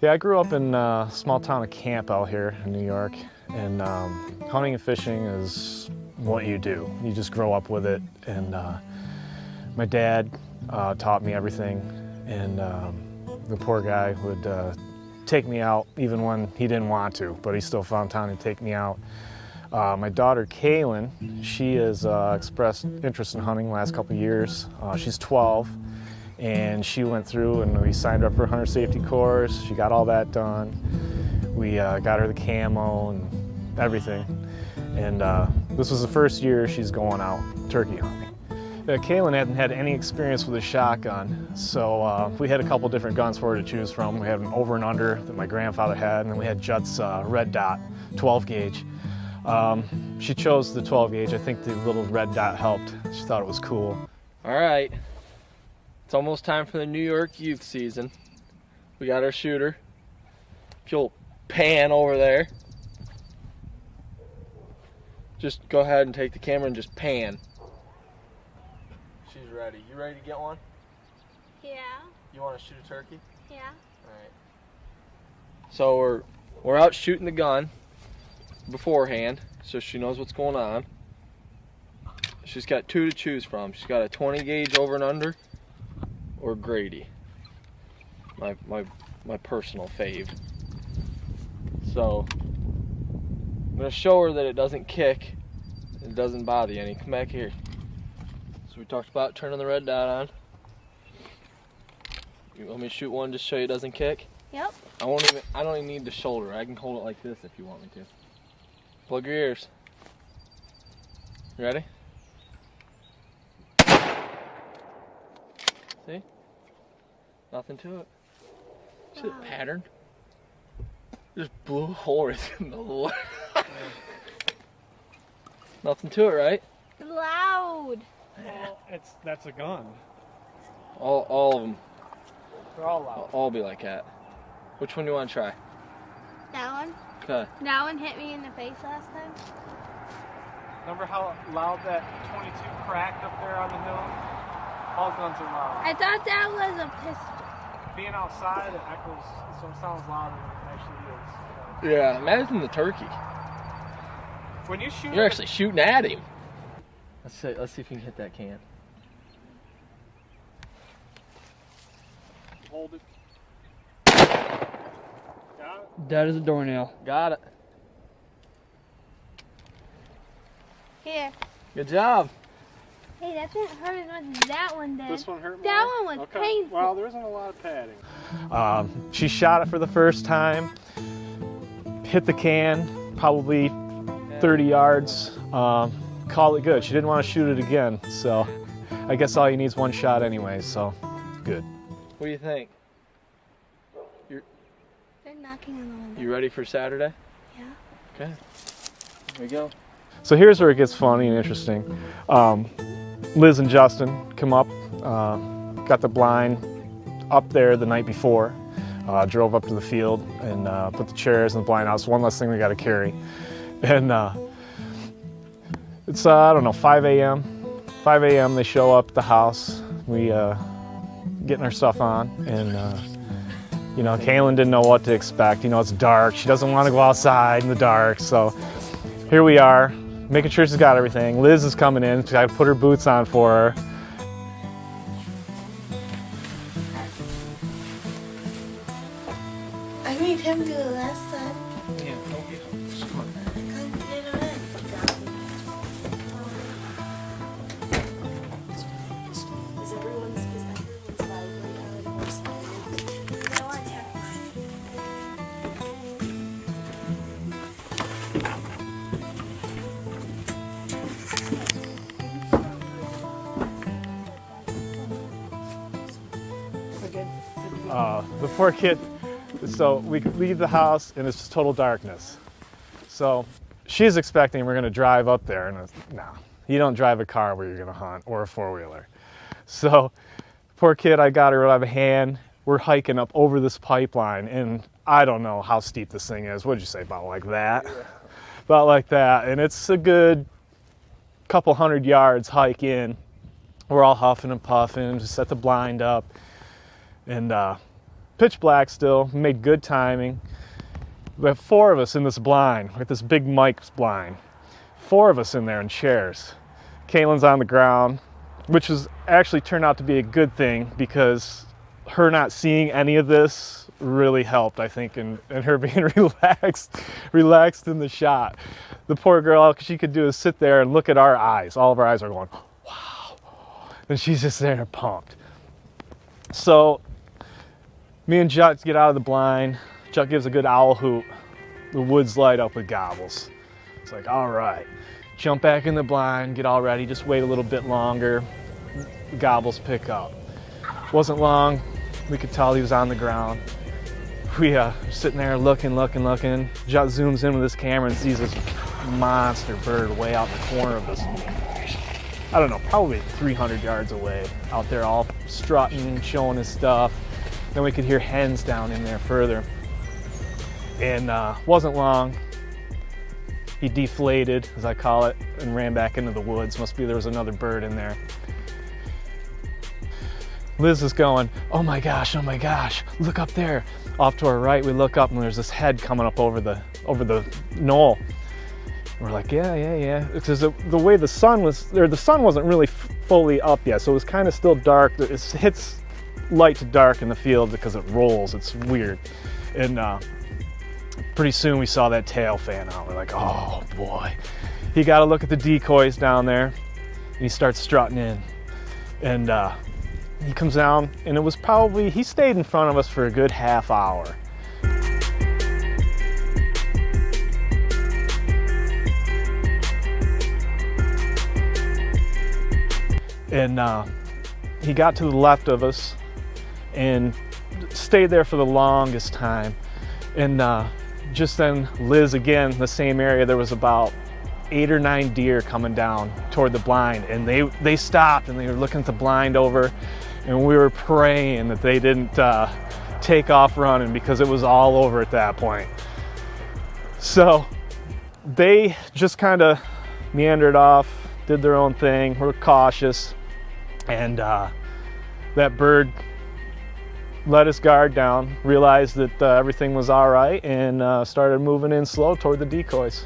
Yeah, I grew up in a small town of Camp out here in New York, and hunting and fishing is what you do. You just grow up with it, and my dad taught me everything, and the poor guy would take me out even when he didn't want to, but he still found time to take me out. My daughter Kaylyn, she has expressed interest in hunting the last couple of years. She's 12. And she went through and we signed her up for a hunter safety course. She got all that done. We got her the camo and everything. And this was the first year she's going out turkey hunting. Kaylyn hadn't had any experience with a shotgun, so we had a couple different guns for her to choose from. We had an over and under that my grandfather had, and then we had Judd's red dot 12 gauge. She chose the 12 gauge. I think the little red dot helped. She thought it was cool. All right. It's almost time for the New York youth season. We got our shooter. If you'll pan over there. Just go ahead and take the camera and just pan. She's ready. You ready to get one? Yeah. You want to shoot a turkey? Yeah. Alright. So we're out shooting the gun beforehand, so she knows what's going on. She's got two to choose from. She's got a 20 gauge over and under, or Grady, my personal fave. So I'm gonna show her that it doesn't kick, it doesn't bother you any. Come back here. So we talked about turning the red dot on. You want me to shoot one just to show you it doesn't kick? Yep. I don't even need the shoulder. I can hold it like this if you want me to. Plug your ears. You ready? See? Nothing to it. See the pattern? Just blew a hole right in the middle of the water. Nothing to it, right? Loud. Well, that's a gun. All of them. They're all loud. All be like that. Which one do you want to try? That one? Okay. That one hit me in the face last time. Remember how loud that 22 cracked up there on the hill? All guns are loud. I thought that was a pistol. Being outside, it echoes, so it sounds louder than it actually is. Yeah, imagine the turkey. When you shoot, You're actually shooting at him. Let's see if you can hit that can. Hold it. Got it? Dead as a doornail. Got it. Here. Good job. Hey, that didn't hurt as much as that one did. This one hurt more? That one was painful. Well, there isn't a lot of padding. She shot it for the first time, hit the can, probably 30 yards, called it good. She didn't want to shoot it again, so I guess all you need is one shot anyway, so good. What do you think? They're knocking on the window. You ready for Saturday? Yeah. Okay. Here we go. So here's where it gets funny and interesting. Liz and Justin come up, got the blind up there the night before, drove up to the field and put the chairs and the blind out. It's one less thing we got to carry. And it's, I don't know, 5 a.m. 5 a.m. they show up at the house. We getting our stuff on, and you know, Kaylyn didn't know what to expect. You know, it's dark. She doesn't want to go outside in the dark, so here we are, making sure she's got everything. Liz is coming in. I put her boots on for her. I made him do it last time. Yeah, okay. Come on. I couldn't get it in. Is everyone's vibrate more slowly? No, I can't. The poor kid, so we leave the house and it's just total darkness. So she's expecting we're gonna drive up there, and no, you don't drive a car where you're gonna hunt, or a four-wheeler. So poor kid, I got her out of hand. We're hiking up over this pipeline, and I don't know how steep this thing is. What'd you say, about like that? Yeah. About like that, and it's a good couple 100 yards hike in. We're all huffing and puffing, just set the blind up, and pitch black still, made good timing. We have 4 of us in this blind, with this big Mike's blind. 4 of us in there in chairs. Kaylyn's on the ground, which has actually turned out to be a good thing because her not seeing any of this really helped, I think, in her being relaxed in the shot. The poor girl, all she could do is sit there and look at our eyes. All of our eyes are going, wow. And she's just there pumped. So me and Chuck get out of the blind. Chuck gives a good owl hoot. The woods light up with gobbles. It's like, all right, jump back in the blind, get all ready, just wait a little bit longer. The gobbles pick up. Wasn't long, we could tell he was on the ground. We were sitting there looking. Chuck zooms in with his camera and sees this monster bird way out in the corner of this, I don't know, probably 300 yards away, out there all strutting, showing his stuff. Then we could hear hens down in there further. And wasn't long, he deflated, as I call it, and ran back into the woods. Must be there was another bird in there. Liz is going, oh my gosh, look up there. Off to our right, we look up and there's this head coming up over the knoll. And we're like, yeah. Because the way the sun was there, the sun wasn't really fully up yet, so it was kind of still dark. It hits light to dark in the field because it rolls. It's weird. And pretty soon we saw that tail fan out. We're like, oh boy. He got a look at the decoys down there and he starts strutting in. And he comes down and it was probably, he stayed in front of us for a good half hour. And he got to the left of us and stayed there for the longest time. And just then Liz, again, the same area, there was about 8 or 9 deer coming down toward the blind, and they stopped and they were looking at the blind over, and we were praying that they didn't take off running because it was all over at that point. So they just kind of meandered off, did their own thing, were cautious, and that bird let his guard down, realized that everything was all right, and started moving in slow toward the decoys.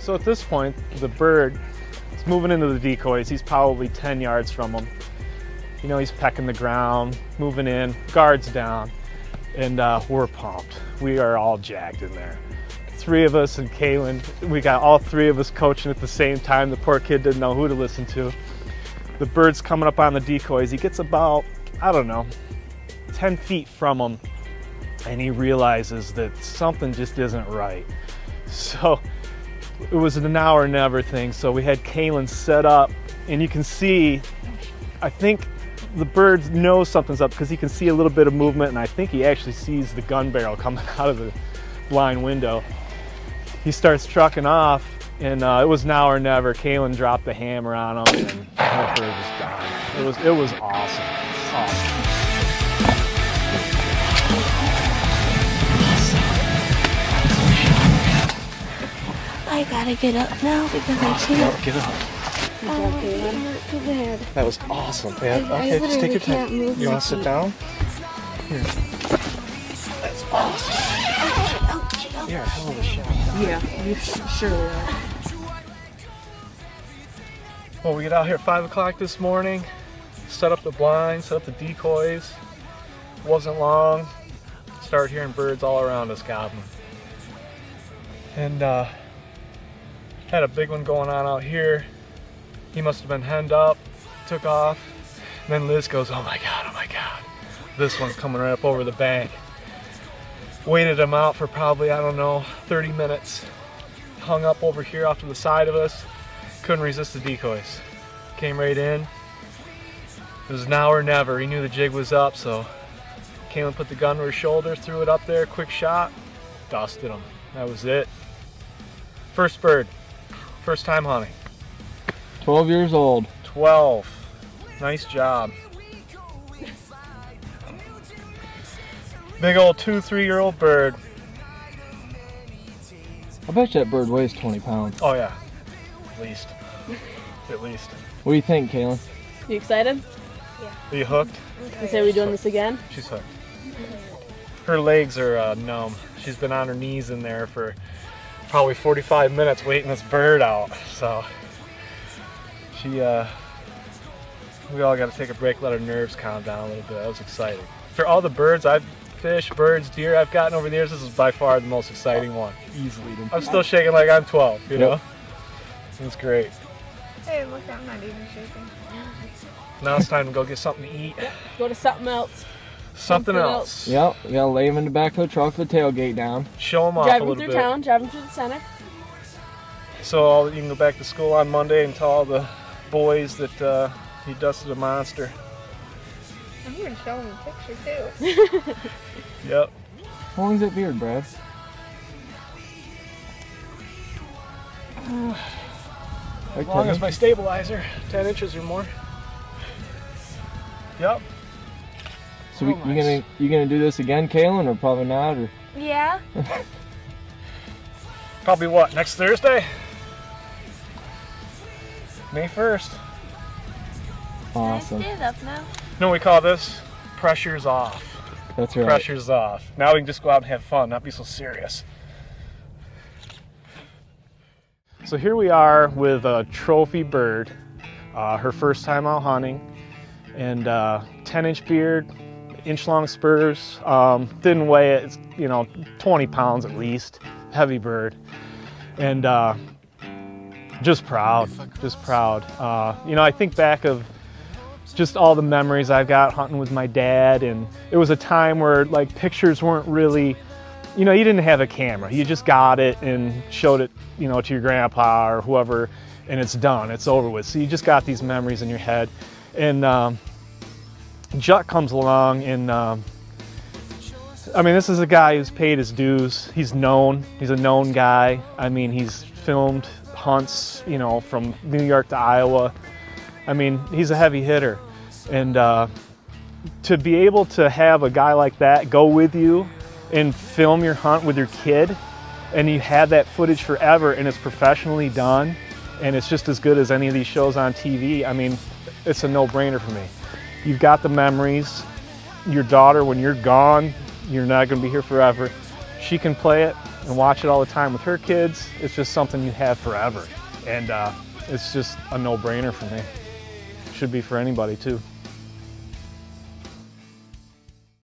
So at this point, the bird is moving into the decoys. He's probably 10 yards from them. You know, he's pecking the ground, moving in, guards down, and we're pumped. We are all jacked in there. 3 of us and Kaylyn, we got all 3 of us coaching at the same time. The poor kid didn't know who to listen to. The bird's coming up on the decoys. He gets about, I don't know, 10 feet from him, and he realizes that something just isn't right. So it was an now or never thing. So we had Kaylyn set up, and you can see, I think the bird knows something's up because he can see a little bit of movement, and I think he actually sees the gun barrel coming out of the blind window. He starts trucking off, and it was now or never. Kaylyn dropped the hammer on him, and the bird was gone. It was awesome. Awesome. I gotta get up now because I can't. Get up. Too bad. That was awesome, man. I Okay, just take your can't time. move You want to sit down? Here. That's awesome. You're a hell of a shot. Yeah, you surely are. Well, we get out here at 5 o'clock this morning, set up the blinds, set up the decoys. Wasn't long, started hearing birds all around us gobbling. And had a big one going on out here. He must have been henned up, took off. And then Liz goes, oh my God, this one's coming right up over the bank. Waited him out for probably, I don't know, 30 minutes. Hung up over here off to the side of us. Couldn't resist the decoys. Came right in. It was now or never. He knew the jig was up, so Kaylyn put the gun to her shoulder, threw it up there, quick shot, dusted him. That was it. First bird. First time hunting. 12 years old. 12. Nice job. Big old 2-3-year-old bird. I bet you that bird weighs 20 pounds. Oh yeah, at least. At least. What do you think, Kaylyn? You excited? Are you hooked? You say we doing this again? She's hooked. Her legs are numb. She's been on her knees in there for probably 45 minutes waiting this bird out. So we all got to take a break, let our nerves calm down a little bit. That was exciting. For all the birds birds, deer I've gotten over the years, this is by far the most exciting one. Easily. I'm still shaking like I'm 12, you know? It's great. Hey, look, I'm not even shaking. Now it's time to go get something to eat. Go to something else. Something else. Yep, you gotta lay him in the back of the truck with the tailgate down. Show them off Drive a him little through bit. town, drive him through the center. So you can go back to school on Monday and tell all the boys that you dusted a monster. I'm gonna show him a picture too. Yep. How long is that beard, Brad? As long as my stabilizer, 10 inches or more. Yep. So Oh, nice. you gonna do this again, Kaylyn, or probably not? Or Yeah. Probably what, next Thursday? May 1st. awesome. Stand up now. You know what we call this? Pressure's off. That's right. Pressure's off. Now we can just go out and have fun, not be so serious. So here we are with a trophy bird, her first time out hunting, and 10-inch beard, inch-long spurs. Didn't weigh it, it's, 20 pounds at least. Heavy bird, and just proud. I think back of just all the memories I've got hunting with my dad, and it was a time where like pictures weren't really, you didn't have a camera. You just got it and showed it, to your grandpa or whoever, and it's done, it's over with. So you just got these memories in your head. And Juck comes along, and this is a guy who's paid his dues. He's a known guy. He's filmed hunts, from New York to Iowa. He's a heavy hitter. And to be able to have a guy like that go with you and film your hunt with your kid, and you have that footage forever, and it's professionally done, and it's just as good as any of these shows on TV, it's a no-brainer for me. You've got the memories. Your daughter, when you're gone, you're not going to be here forever. She can play it and watch it all the time with her kids. It's just something you have forever. And it's just a no-brainer for me. Should be for anybody too.